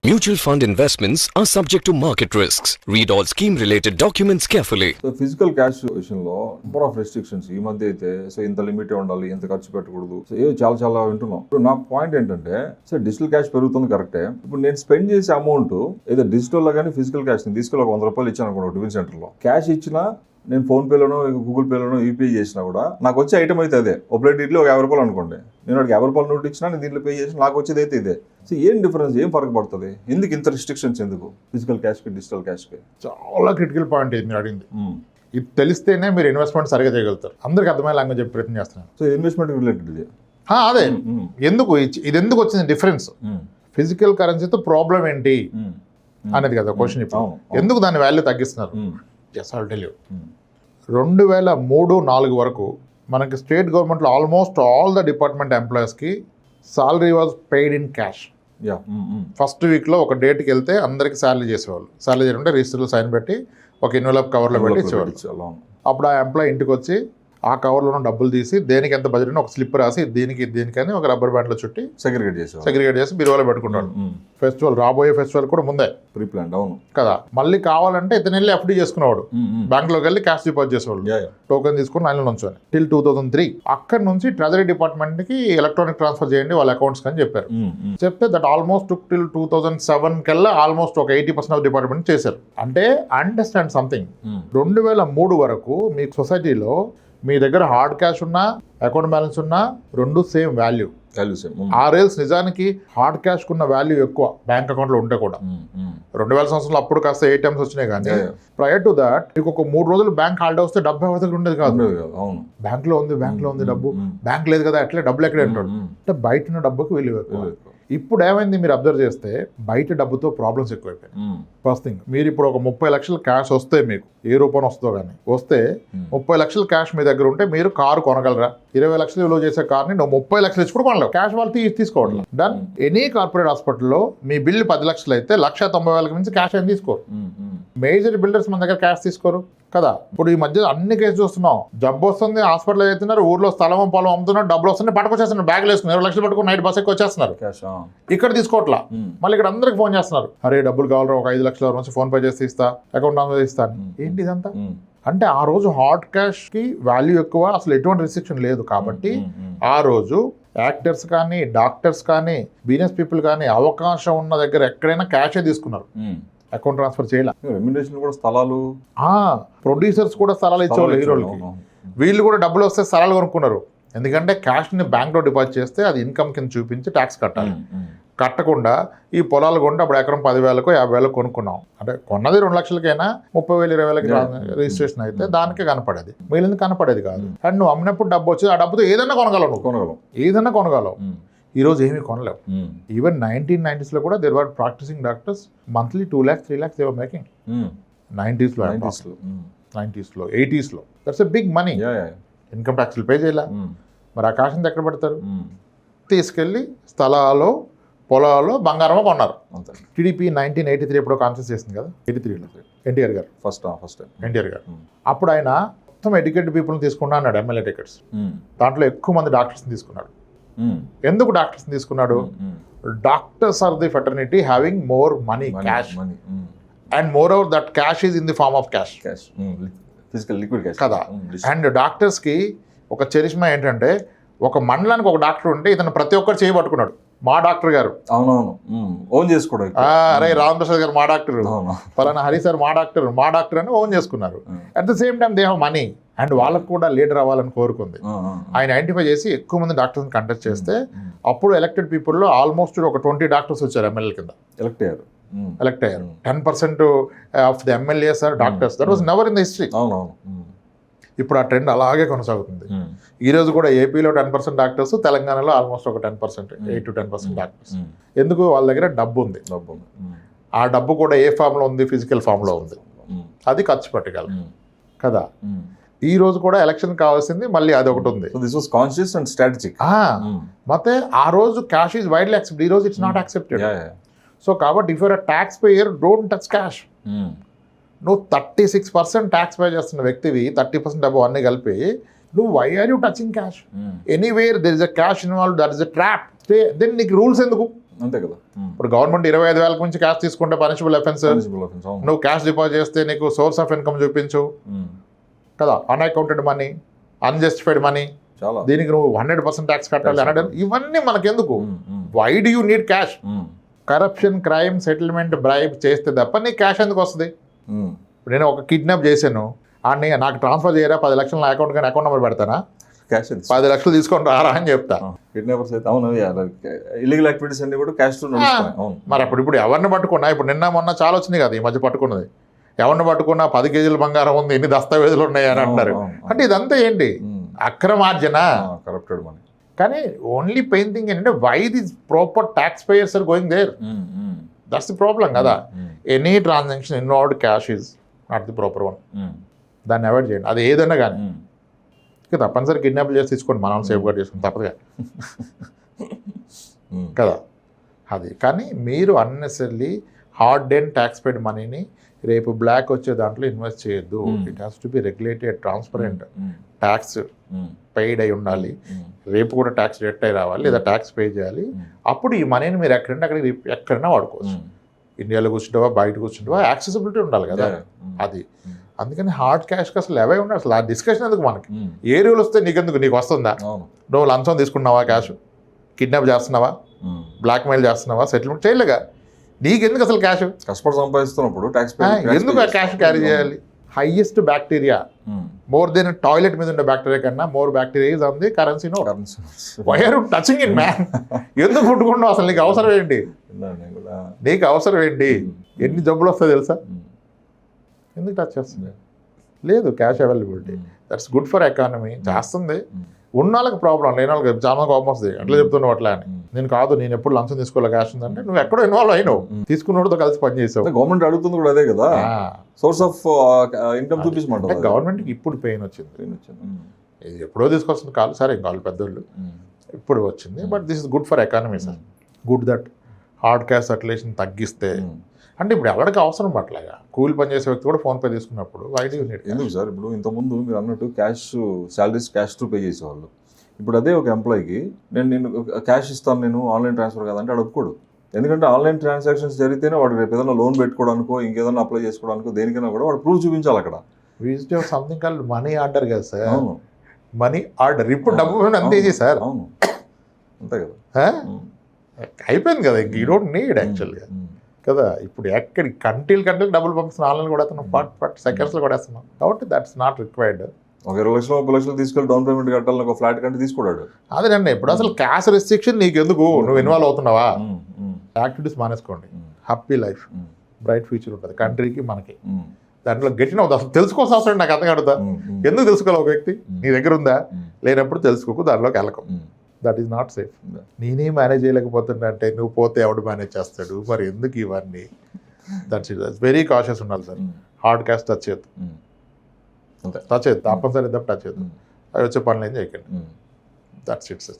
Mutual fund investments are subject to market risks. Read all scheme-related documents carefully. So physical cash విషయంలో number of restrictions ఈ మధ్య అయితే so ఇంత limit ఉండాలి, ఇంత ఖర్చు పెట్టకూడదు, సో ఏవో చాలా వింటున్నాం. ఇప్పుడు నా పాయింట్ ఏంటంటే సో డిజిటల్ క్యాష్ పెరుగుతుంది కరెక్టే. ఇప్పుడు నేను స్పెండ్ చేసే అమౌంట్ ఏదో డిజిటల్ లో కానీ ఫిజికల్ క్యాష్ తీసుకెళ్ళి ఒక 100 రూపాయలు ఇచ్చాను అనుకోండి టిఫిన్ సెంటర్ లో, క్యాష్ ఇచ్చినా నేను ఫోన్ పేలోనో గూగుల్ పేలోనో యూపీఐ చేసినా కూడా నాకు వచ్చే ఐటమ్ అయితే అదే. ఒక ప్లేట్ ఇడ్లీ ఒక 50 రూపాయలు అనుకోండి, నేను వాడికి 50 రూపాయలు నోట్ ఇచ్చినా నేను దీంట్లో పే చేసి నాకు వచ్చేది అయితే ఇదే. సో ఏం డిఫరెన్స్, ఏం ఫరక్ పడుతుంది, ఎందుకు ఇంత రిస్ట్రిక్షన్స్, ఎందుకు ఫిజికల్ క్యాష్కి డిజిటల్ క్యాష్కి? చాలా క్రిటికల్ పాయింట్ ఇది మీరు అడిగింది. ఇది తెలిస్తేనే మీరు ఇన్వెస్ట్మెంట్ సరిగా చేయగలుగుతారు. అందరికి అర్థమయ్యే లాంగ్వేజ్ చెప్పి ప్రయత్నం చేస్తున్నాను. సో ఇన్వెస్ట్మెంట్ రిలేటెడ్ ఇది అదే ఎందుకు ఇది ఎందుకు వచ్చింది డిఫరెన్స్, ఫిజికల్ కరెన్సీతో ప్రాబ్లం ఏంటి అనేది కదా క్వశ్చన్. ఇప్పుడు ఎందుకు దాని వాల్యూ తగ్గిస్తున్నారు? Yes I will tell you. 2003-4 వరకు మనకి స్టేట్ గవర్నమెంట్లో ఆల్మోస్ట్ ఆల్ ద డిపార్ట్మెంట్ ఎంప్లాయీస్కి salary was paid in cash. First వీక్లో ఒక డేట్కి వెళ్తే అందరికి శాలరీ చేసేవాళ్ళు. శాలరీ చేయాలంటే రిజిస్టర్లో సైన్ పెట్టి ఒక ఎన్వలప్ కవర్లో పెట్టి ఇచ్చేవాళ్ళు. అప్పుడు ఆ ఎంప్లాయీ ఇంటికి వచ్చి ఆ కవర్లో డబ్బులు తీసి దేనికి ఎంత బడ్జెట్ ఒక స్లిప్ రాసి దీనికని ఒక రబ్బర్ బ్యాండ్లో చుట్టి సెగ్రిగేట్ చేసి బిరువాలో పెట్టుకుంటాడు. ఫెస్టివల్ రాబోయే ఫెస్టివల్ కూడా ముందే ప్రీ ప్లాన్ అవును కదా. మళ్ళీ కావాలంటే ఇతను వెళ్ళి ఎఫ్డీ చేసుకునేవాడు, బ్యాంక్లోకి వెళ్ళి క్యాష్ డిపాజిట్ చేసేవాడు, టోకెన్ తీసుకుని లైన్లో నుంచొని టిల్ 2003. అక్కడ నుంచి ట్రెజరీ డిపార్ట్మెంట్కి ఎలక్ట్రానిక్ ట్రాన్స్ఫర్ చేయండి వాళ్ళ అకౌంట్స్ అని చెప్పారు. చెప్తే దట్ ఆల్మోస్ట్ టిల్ 2007 కల్లా ఆల్మోస్ట్ ఒక 80% ఆఫ్ డిపార్ట్మెంట్ చేశారు. అంటే అండర్స్టాండ్ సంథింగ్, 2003 వరకు మీ సొసైటీలో మీ దగ్గర హార్డ్ క్యాష్ ఉన్నా అకౌంట్ బ్యాలెన్స్ ఉన్నా రెండు సేమ్ వాల్యూ. ఆర్ఎల్స్ నిజానికి హార్డ్ క్యాష్ కున్న వాల్యూ ఎక్కువ బ్యాంక్ అకౌంట్లో ఉంటే కూడా. 2000 సంవత్సరంలో అప్పుడు కాస్త ATMs వచ్చినాయి, కానీ ప్రయర్ టు దాట్ మీకు ఒక 3 రోజులు బ్యాంక్ హాలిడే వస్తే డబ్బు ఎవరి దగ్గర ఉండేది కాదు. బ్యాంక్లో ఉంది డబ్బు, బ్యాంక్ లేదు కదా ఎట్లా డబ్బులు ఎక్కడ ఉంటాడు అంటే బయట ఉన్న డబ్బుకి విలువ ఎక్కువ. ఇప్పుడు ఏమైంది మీరు అబ్జర్వ్ చేస్తే బయట డబ్బుతో ప్రాబ్లమ్స్ ఎక్కువైపోయాయి. ఫస్ట్ థింగ్, మీరు ఇప్పుడు ఒక 30 లక్షలు క్యాష్ వస్తే మీకు ఏ రూపంలో వస్తుందో కానీ వస్తే 30 లక్షలు క్యాష్ మీ దగ్గర ఉంటే మీరు కారు కొనగలరా? 20 లక్షలు విలువ చేసే కార్ని నువ్వు 30 లక్షలు ఇచ్చి కూడా కొనలేవు. క్యాష్ వాళ్ళు తీసుకోవట్లేదు. డన్. ఎనీ కార్పొరేట్ హాస్పిటల్లో మీ బిల్లు 10 లక్షలు అయితే 1,90,000 మించి క్యాష్ ఏం తీసుకోరు. మేజర్ బిల్డర్స్ మన దగ్గర క్యాష్ తీసుకోరు కదా. ఇప్పుడు ఈ మధ్య అన్ని కేసు చూస్తున్నాం, జబ్బు వస్తుంది హాస్పిటల్ అవుతున్నారు, ఊర్లో స్థలం పొలం అమ్ముతున్నారు, డబ్బులు వస్తున్నాయి పట్టుకొచ్చేస్తున్నారు, బ్యాగులు వేసుకున్నారు, 20 లక్షలు పట్టుకుని నైట్ బస్ ఎక్కువ వచ్చేస్తున్నారు. ఇక్కడ తీసుకోవట్లా. మళ్ళీ ఇక్కడ అందరికి ఫోన్ చేస్తున్నారు, అరే డబ్బులు కావాలరా ఒక 5 లక్షల నుంచి ఫోన్ పే చేసి ఇస్తా, అకౌంట్ నెంబర్ ఇస్తాను. ఏంటి ఇదంతా? అంటే ఆ రోజు హాట్ క్యాష్ కి వాల్యూ ఎక్కువ, అసలు ఎటువంటి రిస్ట్రిక్షన్ లేదు. కాబట్టి ఆ రోజు యాక్టర్స్ కానీ డాక్టర్స్ కానీ బిజినెస్ పీపుల్ కానీ అవకాశం ఉన్న దగ్గర ఎక్కడైనా క్యాషే తీసుకున్నారు, అకౌంట్ ట్రాన్స్ఫర్ చేయాలి. స్థలాలు ప్రొడ్యూసర్స్ కూడా స్థలాలు ఇచ్చేవాళ్ళు హీరోలకి. వీళ్ళు కూడా డబ్బులు వస్తే స్థలాలు కొనుక్కున్నారు. ఎందుకంటే క్యాష్ని బ్యాంక్లో డిపాజిట్ చేస్తే అది ఇన్కమ్ కింద చూపించి ట్యాక్స్ కట్టాలి. కట్టకుండా ఈ పొలాలు కొంటే అప్పుడు ఎకరం 10,000కో 50,000 కొనుక్కున్నాం. అంటే కొన్నది 2 లక్షలకైనా 30,000 20,000కి రిజిస్ట్రేషన్ అయితే దానికే కనపడేది, మిగిలింది కనపడేది కాదు. అండ్ నువ్వు అమ్మినప్పుడు డబ్బు వచ్చి ఆ డబ్బుతో ఏదన్నా కొనగలవు, ఏదన్నా కొనగలవు. ఈరోజు ఏమీ కొనలేవు. ఈవెన్ 1990s కూడా there were practising doctors monthly 2 lakhs 3 lakhs they were making. 90sలో 80sలో that's a big money. Income ట్యాక్స్లు పే చేయాల, మరి ఆ కాశం ఎక్కడ పెడతారు? తీసుకెళ్ళి స్థలాలు పొలాల్లో బంగారమో కొన్నారు. టీడీపీ 1983 ఎప్పుడో కాన్ఫరెన్స్ చేసింది కదా, 83లో ఎన్టీఆర్ గారు ఫస్ట్ ఎన్టీఆర్ గారు. అప్పుడు ఆయన మొత్తం ఎడ్యుకేటెడ్ పీపుల్ని తీసుకున్నా అన్నాడు ఎమ్మెల్యే టికెట్స్. దాంట్లో ఎక్కువ మంది డాక్టర్స్ని తీసుకున్నాడు. ఎందుకు డాక్టర్స్ని తీసుకున్నాడు? Doctors are the fraternity having more money, cash, and more over that cash is in the form of cash కదా. అండ్ డాక్టర్స్కి ఒక చరిష్మా ఏంటంటే ఒక మండలానికి ఒక డాక్టర్ ఉంటే ఇతను ప్రతి ఒక్కరు చేయబట్టుకున్నాడు. మా డాక్టర్ గారు ఓన్ చేసుకోవడం, అరే రామప్రసాద్ గారు మా డాక్టర్, ఫలానా హరి సార్ మా డాక్టర్ అని ఓన్ చేసుకున్నారు. At the same time they have money and వాళ్ళకు కూడా లీడర్ అవ్వాలని కోరుకుంది. ఆయన ఐడెంటిఫై చేసి ఎక్కువ మంది డాక్టర్స్ కండక్ట్ చేస్తే అప్పుడు ఎలక్టెడ్ పీపుల్లో ఆల్మోస్ట్ ఒక 20 డాక్టర్స్ వచ్చారు ఎమ్మెల్యే కింద. ఎలక్ట్ అయ్యారు 10% of the MLAs are doctors. That was never in the history. ఇప్పుడు ఆ ట్రెండ్ అలాగే కొనసాగుతుంది. ఈ రోజు కూడా ఏపీలో 10% డాక్టర్స్, తెలంగాణలో ఆల్మోస్ట్ ఒక 10%, 8 to 10% డాక్టర్స్. ఎందుకు? వాళ్ళ దగ్గర డబ్బు ఉంది. ఆ డబ్బు కూడా ఏ ఫామ్లో ఉంది? ఫిజికల్ ఫామ్లో ఉంది. అది ఖర్చు పెట్టగలం కదా. ఈ రోజు కూడా ఎలక్షన్ కావాల్సింది మళ్ళీ అది ఒకటి ఉంది. Conscious and strategic. ಮತ್ತೆ ఆ రోజు క్యాష్ ఈజ్ వైడ్లీ యాక్సెప్టెడ్, ఈ రోజు ఇట్స్ నాట్ యాక్సెప్టెడ్. సో కాబట్టి if you're a tax payer don't touch cash. నువ్వు 36% ట్యాక్స్ పే చేస్తున్న వ్యక్తివి, 30% డబ్బు అన్నీ కలిపి నువ్వు why are you touching cash? Anywhere there is a cash involve, that is a trap. Then నీకు రూల్స్ ఎందుకు? అంతే కదా. ఇప్పుడు గవర్నమెంట్ 25,000 నుంచి క్యాష్ తీసుకుంటే పనిషబుల్ అఫెన్స్. Punishable offence, అవును. నువ్వు క్యాష్ డిపాజిట్ చేస్తే నీకు సోర్స్ ఆఫ్ ఇన్కమ్ చూపించు కదా, అన్అకౌంటెడ్ మనీ, అన్జస్టిఫైడ్ మనీ, చాలా. దీనికి నువ్వు 100% ట్యాక్స్ కట్టాలి అనడం ఇవన్నీ మనకెందుకు? Why do you need cash? Corruption, crime, settlement, bribe చేస్తే తప్ప నీకు క్యాష్ ఎందుకు వస్తుంది? ఇప్పుడు నేను ఒక కిడ్నాప్ చేశాను, అన్నీ నాకు ట్రాన్స్ఫర్ చేయరా, 10 లక్షలు నా అకౌంట్ కానీ అకౌంట్ నెంబర్ పెడతానా, క్యాష్ 10 లక్షలు తీసుకొని రారా అని చెప్తా. కిడ్నాపర్స్ అయితే అవును, ఇల్లీగల్ యాక్టివిటీస్ అన్ని కూడా క్యాష్ తో నడుస్తున్నాయి. అవును. మరి ఇప్పుడు ఎవరిని పట్టుకున్నా, ఇప్పుడు నిన్న మొన్న చాలా వచ్చినాయి కదా ఈ మధ్య పట్టుకున్నది, ఎవరిని పట్టుకున్నా 10 కేజీల బంగారం ఉంది, ఎన్ని దస్తావేజులు ఉన్నాయి అని అంటున్నారు. అంటే ఇదంతా ఏంటి? అక్రమార్జన, కరప్టెడ్ మనీ. కానీ ఓన్లీ పెయిన్ థింగ్ ఏంటంటే why this proper tax payers are going there, that's the problem కదా. Any transaction involved cash is not the proper one, దాన్ని అవాయిడ్ చేయండి. అది ఏదైనా కానీ ఇక తప్పనిసరి కిడ్నాప్ చేసి తీసుకోండి, మనం సేఫ్ గార్డ్ చేసుకుని తప్పదుగా కదా అది. కానీ మీరు unnecessary hard and tax paid మనీని రేపు బ్లాక్ వచ్చే దాంట్లో ఇన్వెస్ట్ చేయొద్దు. It has to be regulated, transparent, tax paid అయి ఉండాలి, రేపు కూడా ట్యాక్స్ రిటర్న్ అయి రావాలి లేదా ట్యాక్స్ పే చేయాలి. అప్పుడు ఈ మనీని మీరు ఎక్కడంటే అక్కడికి ఎక్కడైనా వాడుకోవచ్చు. ఇండియాలో కూర్చుంటావా, బయట కూర్చుంటావా, యాక్సెసిబిలిటీ ఉండాలి కదా అది. అందుకని హార్డ్ క్యాష్కి అసలు అవే ఉండాలి. అసలు ఆ డిస్కషన్ ఎందుకు మనకి? ఏ రూల్ వస్తే నీకెందుకు? నీకు వస్తుందా? నువ్వు లంచం తీసుకున్నావా, క్యాష్ కిడ్నాప్ చేస్తున్నావా, బ్లాక్మెయిల్ చేస్తున్నావా, సెటిల్మెంట్ చేయలేగా, నీకెందుకు అసలు క్యాష్? కష్టపడి సంపాదిస్తున్నప్పుడు ట్యాక్స్ ఎందుకు ఆ క్యాష్ క్యారీ చేయాలి? Highest bacteria, more than toilet మీద ఉండే బ్యాక్టీరియా కన్నా more bacteria is on the currency note. Why are you touching it man? ఎందుకు ముట్టుకుంటున్నావు? అసలు నీకు అవసరం ఏంటి? నీకు అవసరం ఏంటి? ఎన్ని జబ్బులు వస్తాయి తెలుసా? ఎందుకు టచ్ చేస్తుంది? లేదు cash availability, that's good for economy. చేస్తుంది ఉన్న వాళ్ళకి ప్రాబ్లం, లేని వాళ్ళకి చాలా కోపం వస్తుంది. అట్లా చెప్తున్నావు అట్లా అని. నేను కాదు, నేను ఎప్పుడు లంచం తీసుకోవాలి క్యాష్ ఉందంటే నువ్వు ఎక్కడో ఇన్వాల్వ్ అయినావు, తీసుకున్నోడితో కలిసి పనిచేసావు. గవర్నమెంట్ అడుగుతుంది కూడా అదే కదా, సోర్స్ ఆఫ్ ఇన్కమ్ చూపించమంటే. గవర్నమెంట్కి ఇప్పుడు పెయిన్ వచ్చింది, ఇది ఎప్పుడో తీసుకొస్తుంది కాదు సరే, ఇంకా వాళ్ళు పెద్దోళ్ళు ఇప్పుడు వచ్చింది. But this is good for economy sir. Good that hard cash circulation తగ్గిస్తే, అంటే ఇప్పుడు ఎవరికి అవసరం పట్టలేగా, కూలి పనిచేసే వ్యక్తి కూడా ఫోన్పే తీసుకున్నప్పుడు ఐడి ఎందుకు సార్? ఇప్పుడు ఇంతకుముందు మీరు అన్నట్టు cash salaries cash to pay చేసేవాళ్ళు. ఇప్పుడు అదే ఒక ఎంప్లాయీకి నేను క్యాష్ ఇస్తాను, నేను ఆన్లైన్ ట్రాన్స్ఫర్ కాదంటే అడుక్కోడు. ఎందుకంటే ఆన్లైన్ ట్రాన్సాక్షన్స్ జరిగితేనే వాడు రేపు ఏదైనా లోన్ పెట్టుకోవడానికో ఇంకేదైనా అప్లై చేసుకోవడానికో దేనికైనా కూడా వాడు ప్రూఫ్ చూపించాలి అక్కడ. Visit something called money order కదా సార్. అవును, మనీ ఆర్డర్. ఇప్పుడు డబ్బు అంతే ఈజీ సార్. అవును, అంతే కదా, అయిపోయింది కదా, ఇంక యూ డోంట్ నీడ్ యాక్చువల్గా కదా. ఇప్పుడు ఎక్కడికి కంటిల్ డబ్బులు పంపిస్తున్నాం, ఆన్లైన్ కూడా పట్ సెకండ్స్లో కూడా వేస్తున్నాం. కాబట్టి దట్స్ నాట్ రిక్వైర్డ్. ఒక 20 లక్షలు 30 లక్షలు తీసుకెళ్ళి డౌన్ పేమెంట్ కట్టాలని ఒక ఫ్లాట్ కంటే తీసుకోడాడు. అదేనండి, ఇప్పుడు అసలు క్యాష్ రెస్ట్రిక్షన్ నీకు ఎందుకు? నువ్వు ఇన్వాల్వ్ అవుతున్నావా? యాక్టివిటీస్ మానేసుకోండి, హ్యాపీ లైఫ్, బ్రైట్ ఫ్యూచర్ ఉంటుంది కంట్రీకి మనకి. దాంట్లో గెట్టిన అవుతుంది. అసలు తెలుసుకోవాల్సిన అవసరం నాకు అర్థం కడుగుతా. ఎందుకు తెలుసుకోవాలి? ఒక వ్యక్తి నీ దగ్గర ఉందా, లేనప్పుడు తెలుసుకోకు, దానిలోకి వెళ్ళకు. That is not safe. నేనే మేనేజ్ చేయలేకపోతున్నా అంటే నువ్వు పోతే ఎవడు మేనేజ్ చేస్తాడు? మరి ఎందుకు ఇవన్నీ? That's it. వెరీ కాషియస్ ఉండాలి సార్. హార్డ్ క్యాష్ టచ్ చేయొద్దు, టచ్ చేయొద్దు, తప్పనిసరి టచ్ చేయొద్దు. అవి వచ్చే పనులు ఏం చేయకండి. That's it sir.